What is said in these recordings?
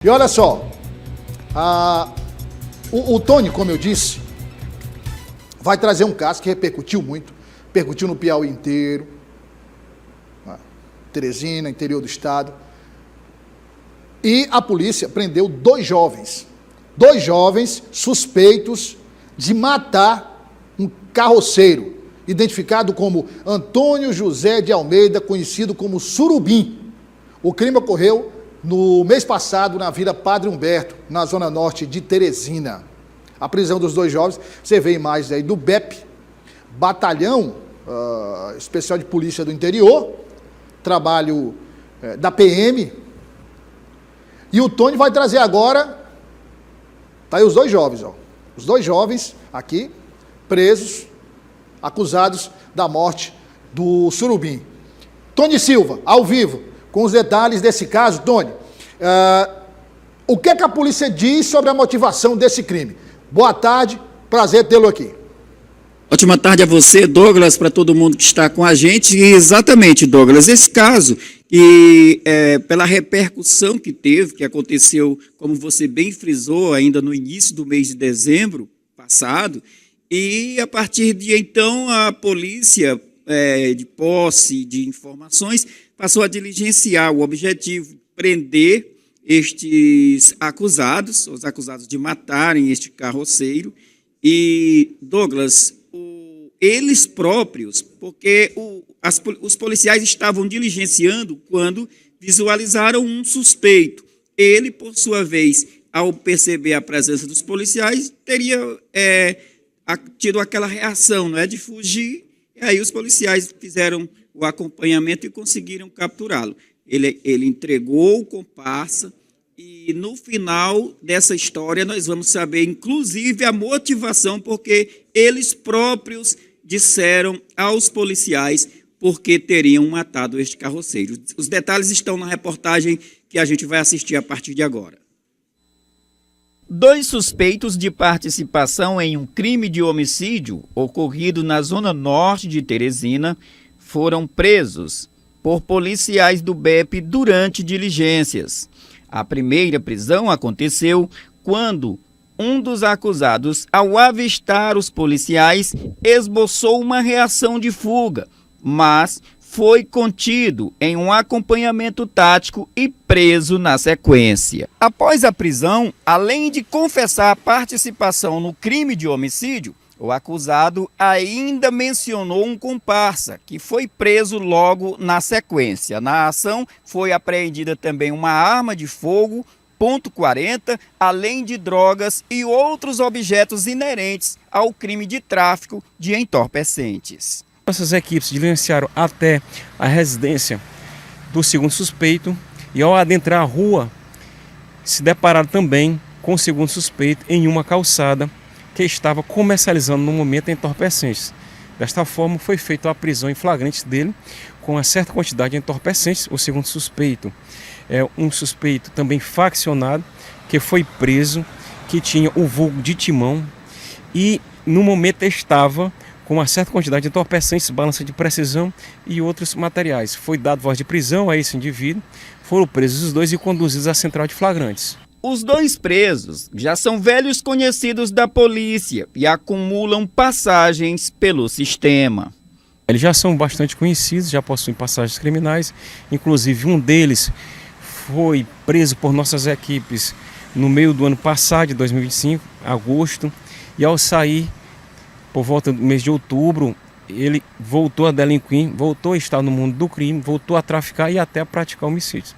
E olha só, o Tony, como eu disse, vai trazer um caso que repercutiu muito, repercutiu no Piauí inteiro, Teresina, interior do estado, e a polícia prendeu dois jovens suspeitos de matar um carroceiro, identificado como Antônio José de Almeida, conhecido como Surubim. O crime ocorreu no mês passado na Vila Padre Humberto, na zona norte de Teresina. A prisão dos dois jovens, você vê imagens aí do BEP, Batalhão Especial de Polícia do Interior, trabalho da PM, e o Tony vai trazer agora, tá aí os dois jovens aqui, presos, acusados da morte do Surubim. Tony Silva, ao vivo, com os detalhes desse caso. Tony, o que a polícia diz sobre a motivação desse crime? Boa tarde, prazer tê-lo aqui. Ótima tarde a você, Douglas, para todo mundo que está com a gente. E exatamente, Douglas, esse caso, pela repercussão que teve, que aconteceu, como você bem frisou, ainda no início do mês de dezembro passado, e a partir de então a polícia, de posse de informações, passou a diligenciar o objetivo, prender estes acusados, os acusados de matarem este carroceiro. E, Douglas, eles próprios, porque os policiais estavam diligenciando quando visualizaram um suspeito. Ele, por sua vez, ao perceber a presença dos policiais, teria tido aquela reação, não é, de fugir, e aí os policiais fizeram o acompanhamento e conseguiram capturá-lo. Ele entregou o comparsa, e no final dessa história nós vamos saber, inclusive, a motivação, porque eles próprios disseram aos policiais porque teriam matado este carroceiro. Os detalhes estão na reportagem que a gente vai assistir a partir de agora. Dois suspeitos de participação em um crime de homicídio ocorrido na zona norte de Teresina foram presos por policiais do BEP durante diligências. A primeira prisão aconteceu quando um dos acusados, ao avistar os policiais, esboçou uma reação de fuga, mas foi contido em um acompanhamento tático e preso na sequência. Após a prisão, além de confessar a participação no crime de homicídio, o acusado ainda mencionou um comparsa, que foi preso logo na sequência. Na ação, foi apreendida também uma arma de fogo, .40, além de drogas e outros objetos inerentes ao crime de tráfico de entorpecentes. Nossas equipes diligenciaram até a residência do segundo suspeito e, ao adentrar a rua, se depararam também com o segundo suspeito em uma calçada que estava comercializando no momento entorpecentes. Desta forma, foi feita a prisão em flagrante dele com uma certa quantidade de entorpecentes. O segundo suspeito é um suspeito também faccionado, que foi preso, que tinha o vulgo de Timão e no momento estava com uma certa quantidade de entorpecentes, balança de precisão e outros materiais. Foi dado voz de prisão a esse indivíduo, foram presos os dois e conduzidos à central de flagrantes. Os dois presos já são velhos conhecidos da polícia e acumulam passagens pelo sistema. Eles já são bastante conhecidos, já possuem passagens criminais, inclusive um deles foi preso por nossas equipes no meio do ano passado, de 2025, agosto, e ao sair, por volta do mês de outubro, ele voltou a delinquir, voltou a estar no mundo do crime, voltou a traficar e até a praticar homicídios.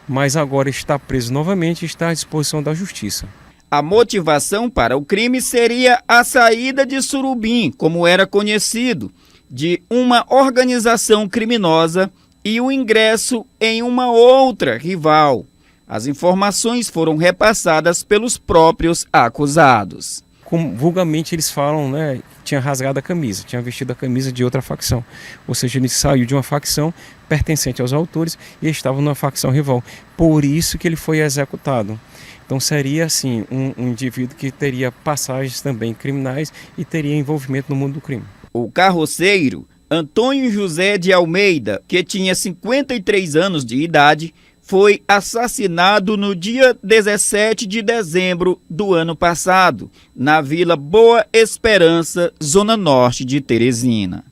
Mas agora está preso novamente e está à disposição da justiça. A motivação para o crime seria a saída de Surubim, como era conhecido, de uma organização criminosa e o ingresso em uma outra rival. As informações foram repassadas pelos próprios acusados. Como vulgarmente eles falam, né, tinha rasgado a camisa, tinha vestido a camisa de outra facção. Ou seja, ele saiu de uma facção pertencente aos autores e estava numa facção rival. Por isso que ele foi executado. Então seria assim, um indivíduo que teria passagens também criminais e teria envolvimento no mundo do crime. O carroceiro Antônio José de Almeida, que tinha 53 anos de idade, foi assassinado no dia 17 de dezembro do ano passado, na Vila Boa Esperança, zona norte de Teresina.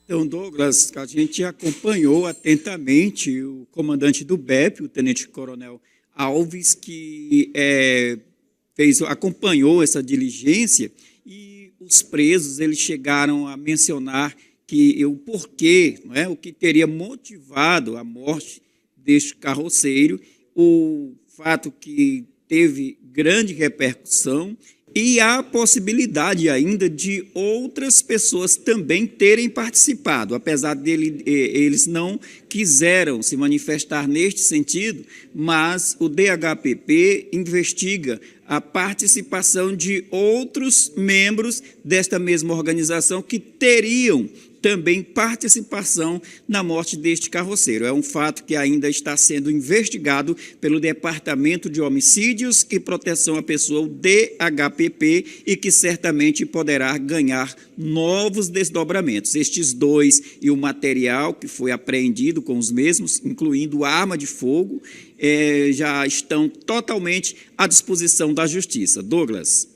Então, Douglas, a gente acompanhou atentamente o comandante do BEP, o tenente-coronel Alves, que acompanhou essa diligência, e os presos eles chegaram a mencionar o porquê, não é, o que teria motivado a morte deste carroceiro, o fato que teve grande repercussão e a possibilidade ainda de outras pessoas também terem participado, apesar eles não quiseram se manifestar neste sentido, mas o DHPP investiga a participação de outros membros desta mesma organização que teriam também participação na morte deste carroceiro. É um fato que ainda está sendo investigado pelo Departamento de Homicídios e Proteção à Pessoa, o DHPP, e que certamente poderá ganhar novos desdobramentos. Estes dois e o material que foi apreendido com os mesmos, incluindo arma de fogo, já estão totalmente à disposição da Justiça. Douglas.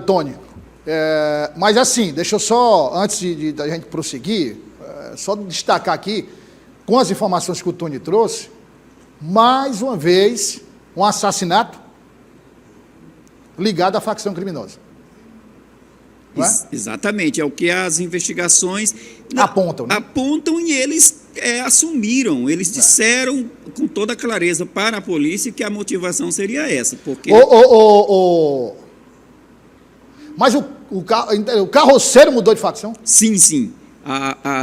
Tony, mas assim, deixa eu só, antes da gente prosseguir, só destacar aqui, com as informações que o Tony trouxe, mais uma vez, um assassinato ligado à facção criminosa. Não é? Exatamente, é o que as investigações apontam, né? Apontam, e eles assumiram, eles disseram com toda clareza para a polícia que a motivação seria essa, porque... Mas o carroceiro mudou de facção? Sim, sim.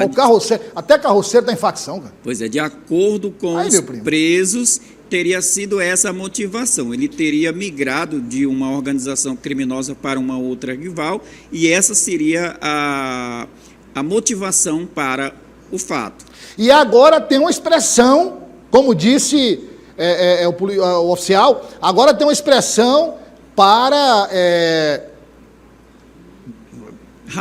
O carroceiro, até carroceiro está em facção, cara. Pois é, de acordo com os presos, teria sido essa a motivação. Ele teria migrado de uma organização criminosa para uma outra rival, e essa seria a motivação para o fato. E agora tem uma expressão, como disse o oficial, agora tem uma expressão para...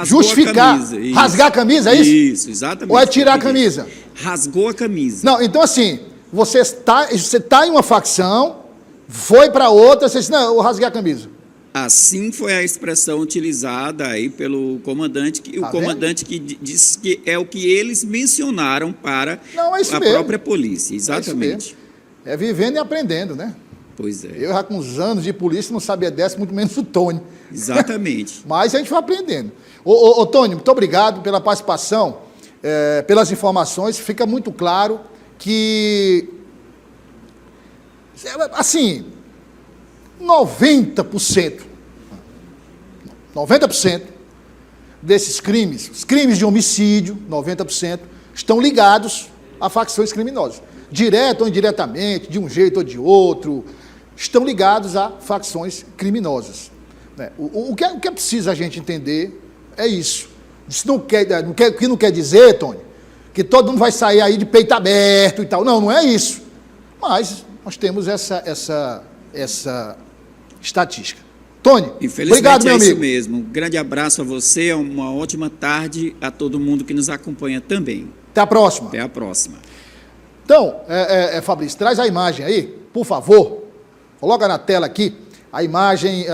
justificar, rasgar a camisa, é isso? Isso, exatamente. Ou é tirar a camisa? Rasgou a camisa. Não, então assim, você está em uma facção, foi para outra, você disse, não, eu rasguei a camisa. Assim foi a expressão utilizada aí pelo comandante, o comandante que disse que é o que eles mencionaram para a própria polícia, exatamente. É vivendo e aprendendo, né? Pois é. Eu já com uns anos de polícia não sabia dessa, muito menos o Tony. Exatamente. Mas a gente vai aprendendo. Ô Tony, muito obrigado pela participação, pelas informações. Fica muito claro que, assim, 90% desses crimes, os crimes de homicídio, 90%, estão ligados a facções criminosas. Direto ou indiretamente, de um jeito ou de outro, estão ligados a facções criminosas. O que é preciso a gente entender é isso. Isso não quer dizer, Tony, que todo mundo vai sair aí de peito aberto e tal. Não, não é isso. Mas nós temos essa estatística. Tony, obrigado, meu amigo. Isso mesmo. Um grande abraço a você, uma ótima tarde a todo mundo que nos acompanha também. Até a próxima. Até a próxima. Então, Fabrício, traz a imagem aí, por favor. Coloca na tela aqui a imagem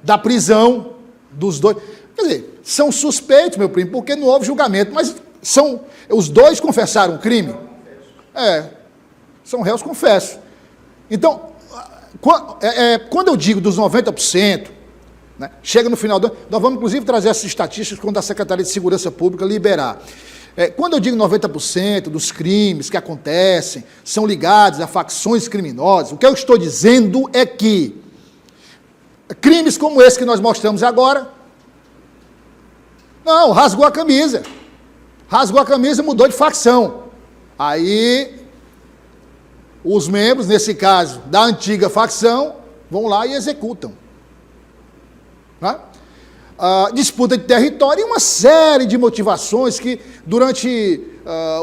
da prisão dos dois. Quer dizer, são suspeitos, meu primo, porque não houve julgamento, mas os dois confessaram o crime. São réus confessos. Então, quando eu digo dos 90%, né, chega no final do ano, nós vamos inclusive trazer essas estatísticas quando a Secretaria de Segurança Pública liberar. Quando eu digo 90% dos crimes que acontecem são ligados a facções criminosas, o que eu estou dizendo é que crimes como esse que nós mostramos agora, não, rasgou a camisa. Rasgou a camisa e mudou de facção. Aí, os membros, nesse caso, da antiga facção, vão lá e executam. Né? Disputa de território e uma série de motivações que, durante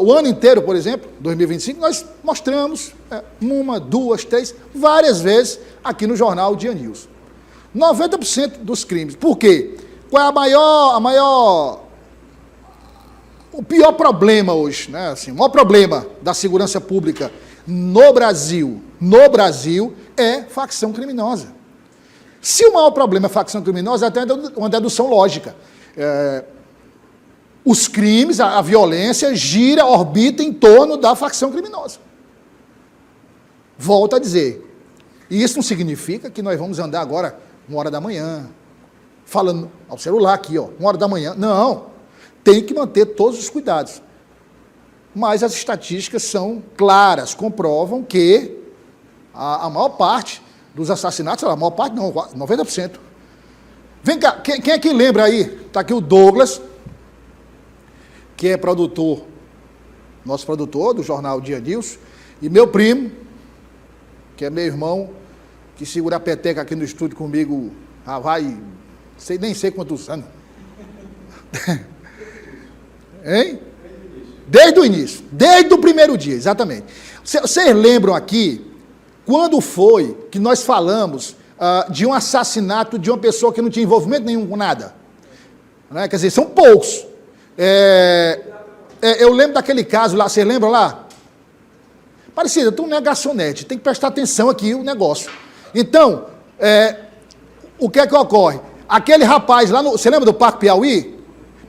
o ano inteiro, por exemplo, 2025, nós mostramos uma, duas, três, várias vezes aqui no jornal Dia News. 90% dos crimes. Por quê? Qual é O pior problema hoje, né, assim, o maior problema da segurança pública no Brasil, é facção criminosa. Se o maior problema é facção criminosa, é até uma dedução lógica. Os crimes, a violência orbita em torno da facção criminosa. Volto a dizer, e isso não significa que nós vamos andar agora 1h da manhã, falando ao celular aqui, ó, 1h da manhã. Não. Tem que manter todos os cuidados. Mas as estatísticas são claras, comprovam que a maior parte dos assassinatos, a maior parte não, 90%. Vem cá, quem é que lembra aí? Está aqui o Douglas, que é produtor, nosso produtor do jornal Dia News, e meu primo, que é meu irmão, que segura a peteca aqui no estúdio comigo, nem sei quantos anos. Hein? Desde o início, desde o primeiro dia, exatamente. Vocês lembram aqui, quando foi que nós falamos de um assassinato de uma pessoa que não tinha envolvimento nenhum com nada? Né? Quer dizer, são poucos. Eu lembro daquele caso lá, vocês lembram lá? Parecida, tem um negacionete, tem que prestar atenção aqui o negócio. Então, o que é que ocorre? Aquele rapaz lá, você lembra do Parque Piauí?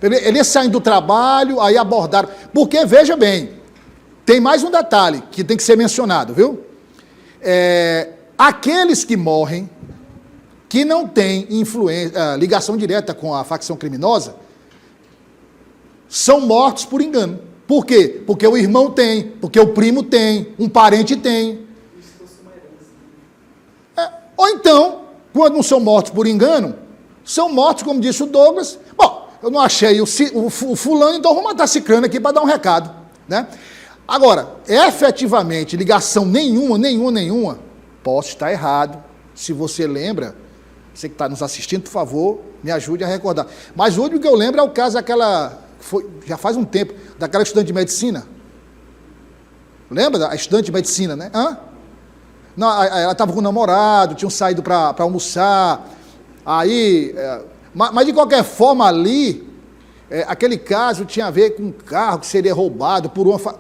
Ele saindo do trabalho, aí abordaram. Porque, veja bem, tem mais um detalhe que tem que ser mencionado, viu? Aqueles que morrem, que não têm ligação direta com a facção criminosa, são mortos por engano. Por quê? Porque o irmão tem, porque o primo tem, um parente tem. Ou então, quando não são mortos por engano, são mortos, como disse o Douglas. Bom, eu não achei o fulano, então vou matar cicrano aqui para dar um recado, né? Agora, efetivamente, ligação nenhuma, posso estar errado. Se você lembra, você que está nos assistindo, por favor, me ajude a recordar. Mas o último que eu lembro é o caso daquela, já faz um tempo, daquela estudante de medicina. Lembra da estudante de medicina, né? Não, ela estava com o namorado, tinham saído para almoçar, aí... Mas, de qualquer forma, ali, aquele caso tinha a ver com um carro que seria roubado por uma...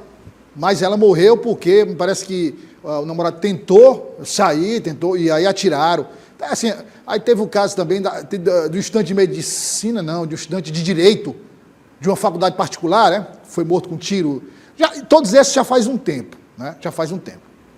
Mas ela morreu porque, me parece que o namorado tentou sair, e aí atiraram. Assim, aí teve o caso também do estudante de medicina, não, de um estudante de direito, de uma faculdade particular, né? Foi morto com tiro. Todos esses já faz um tempo, né? Já faz um tempo.